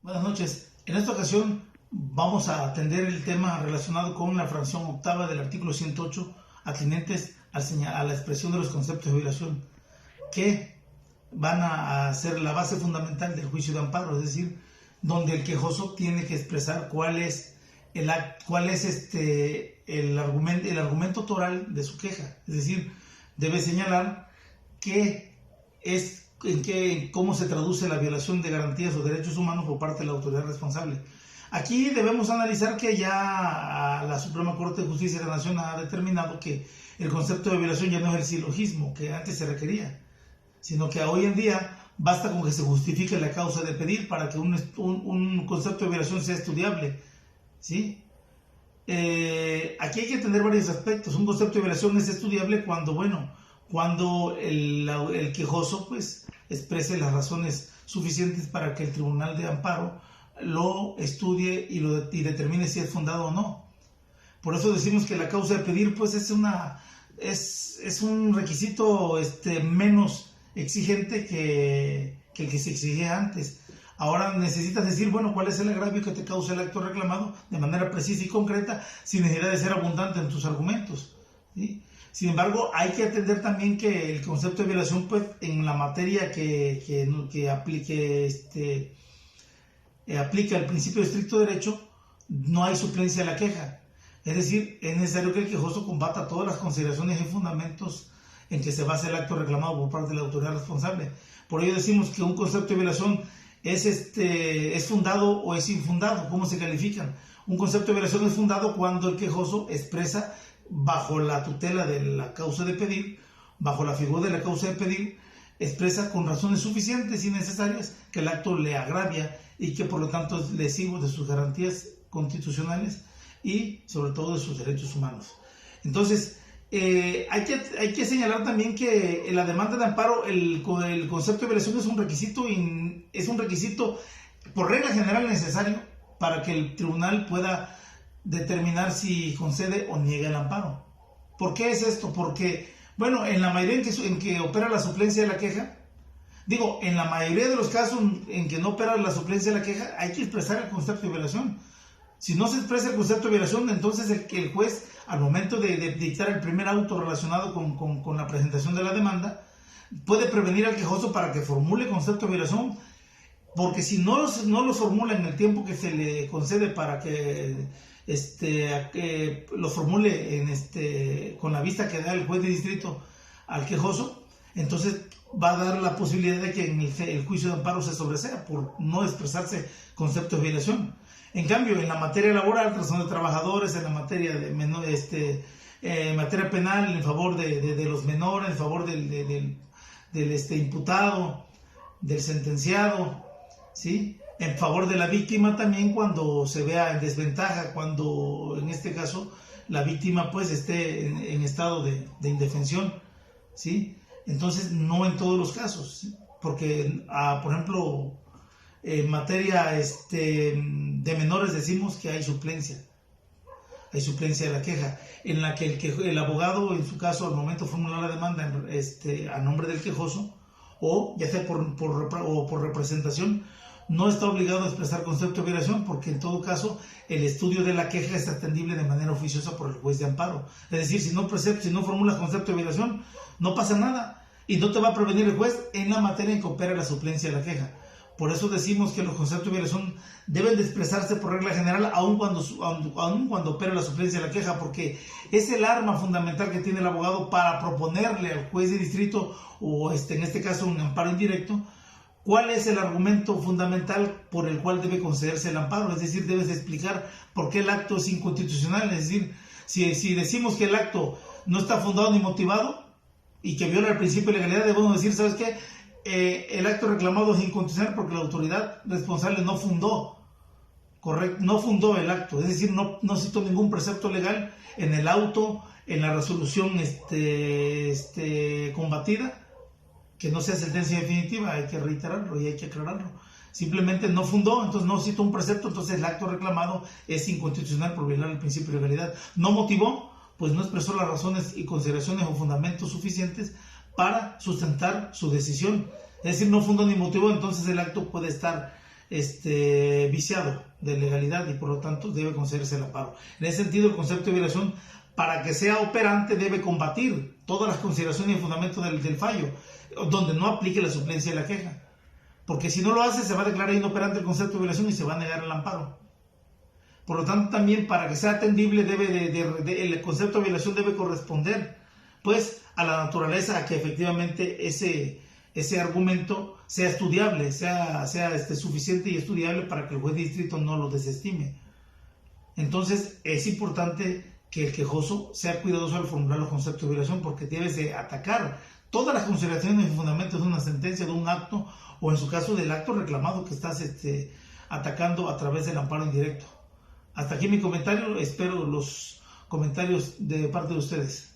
Buenas noches. En esta ocasión vamos a atender el tema relacionado con la fracción octava del artículo 108, atinentes a la expresión de los conceptos de violación, que van a ser la base fundamental del juicio de amparo, es decir, donde el quejoso tiene que expresar cuál es el argumento toral de su queja, es decir, debe señalar cómo se traduce la violación de garantías o derechos humanos por parte de la autoridad responsable. Aquí debemos analizar que ya la Suprema Corte de Justicia de la Nación ha determinado que el concepto de violación ya no es el silogismo que antes se requería, sino que hoy en día basta con que se justifique la causa de pedir para que un concepto de violación sea estudiable, ¿sí? Aquí hay que entender varios aspectos. Un concepto de violación es estudiable cuando el quejoso pues exprese las razones suficientes para que el tribunal de amparo lo estudie y determine si es fundado o no. Por eso decimos que la causa de pedir pues es un requisito menos exigente que el que se exigía antes. Ahora necesitas decir, ¿cuál es el agravio que te causa el acto reclamado? De manera precisa y concreta, sin necesidad de ser abundante en tus argumentos, ¿sí? Sin embargo, hay que atender también que el concepto de violación, pues, en la materia que aplica el principio de estricto derecho, no hay suplencia de la queja. Es decir, es necesario que el quejoso combata todas las consideraciones y fundamentos en que se basa el acto reclamado por parte de la autoridad responsable. Por ello decimos que un concepto de violación es fundado o es infundado. ¿Cómo se califican? Un concepto de violación es fundado cuando el quejoso expresa, bajo la tutela de la causa de pedir, bajo la figura de la causa de pedir, expresa con razones suficientes y necesarias que el acto le agravia y que por lo tanto es lesivo de sus garantías constitucionales y sobre todo de sus derechos humanos. Entonces, hay que señalar también que en la demanda de amparo el concepto de violación es un requisito por regla general necesario para que el tribunal pueda determinar si concede o niega el amparo. ¿Por qué es esto? Porque, en la mayoría en que opera la suplencia de la queja, en la mayoría de los casos en que no opera la suplencia de la queja, hay que expresar el concepto de violación. Si no se expresa el concepto de violación, entonces el juez, al momento de dictar el primer auto relacionado con la presentación de la demanda, puede prevenir al quejoso para que formule el concepto de violación, porque si no lo formula en el tiempo que se le concede para que lo formule con la vista que da el juez de distrito al quejoso, entonces va a dar la posibilidad de que en el juicio de amparo se sobresea por no expresarse conceptos de violación. En cambio, en la materia laboral, trastorno de trabajadores, en la materia materia penal, en favor de los menores, en favor del imputado, del sentenciado, ¿sí? En favor de la víctima también cuando se vea en desventaja, cuando en este caso la víctima pues esté en estado de indefensión, ¿sí? Entonces no en todos los casos, ¿sí? Porque por ejemplo en materia de menores decimos que hay suplencia de la queja, en la que el abogado en su caso al momento de formular la demanda a nombre del quejoso o ya sea por representación, no está obligado a expresar concepto de violación, porque en todo caso el estudio de la queja es atendible de manera oficiosa por el juez de amparo. Es decir, si no formulas concepto de violación, no pasa nada y no te va a prevenir el juez en la materia en que opera la suplencia de la queja. Por eso decimos que los conceptos de violación deben de expresarse por regla general aun cuando opera la suplencia de la queja, porque es el arma fundamental que tiene el abogado para proponerle al juez de distrito o en este caso un amparo indirecto, ¿cuál es el argumento fundamental por el cual debe concederse el amparo? Es decir, debes explicar por qué el acto es inconstitucional. Es decir, si decimos que el acto no está fundado ni motivado y que viola el principio de legalidad, debemos decir, ¿sabes qué? El acto reclamado es inconstitucional porque la autoridad responsable no fundó el acto. Es decir, no citó ningún precepto legal en el auto, en la resolución combatida, que no sea sentencia definitiva. Hay que reiterarlo y hay que aclararlo. Simplemente no fundó, entonces no citó un precepto, entonces el acto reclamado es inconstitucional por violar el principio de legalidad. No motivó, pues no expresó las razones y consideraciones o fundamentos suficientes para sustentar su decisión. Es decir, no fundó ni motivó, entonces el acto puede estar viciado de legalidad y por lo tanto debe concederse el amparo. En ese sentido, el concepto de violación, para que sea operante, debe combatir todas las consideraciones y fundamentos del fallo, donde no aplique la suplencia de la queja. Porque si no lo hace, se va a declarar inoperante el concepto de violación y se va a negar el amparo. Por lo tanto, también para que sea atendible, el concepto de violación debe corresponder pues a la naturaleza, a que efectivamente ese argumento sea estudiable, sea suficiente y estudiable para que el juez de distrito no lo desestime. Entonces, es importante que el quejoso sea cuidadoso al formular los conceptos de violación, porque debe de atacar todas las consideraciones y fundamentos de una sentencia, de un acto, o en su caso del acto reclamado que estás atacando a través del amparo indirecto. Hasta aquí mi comentario, espero los comentarios de parte de ustedes.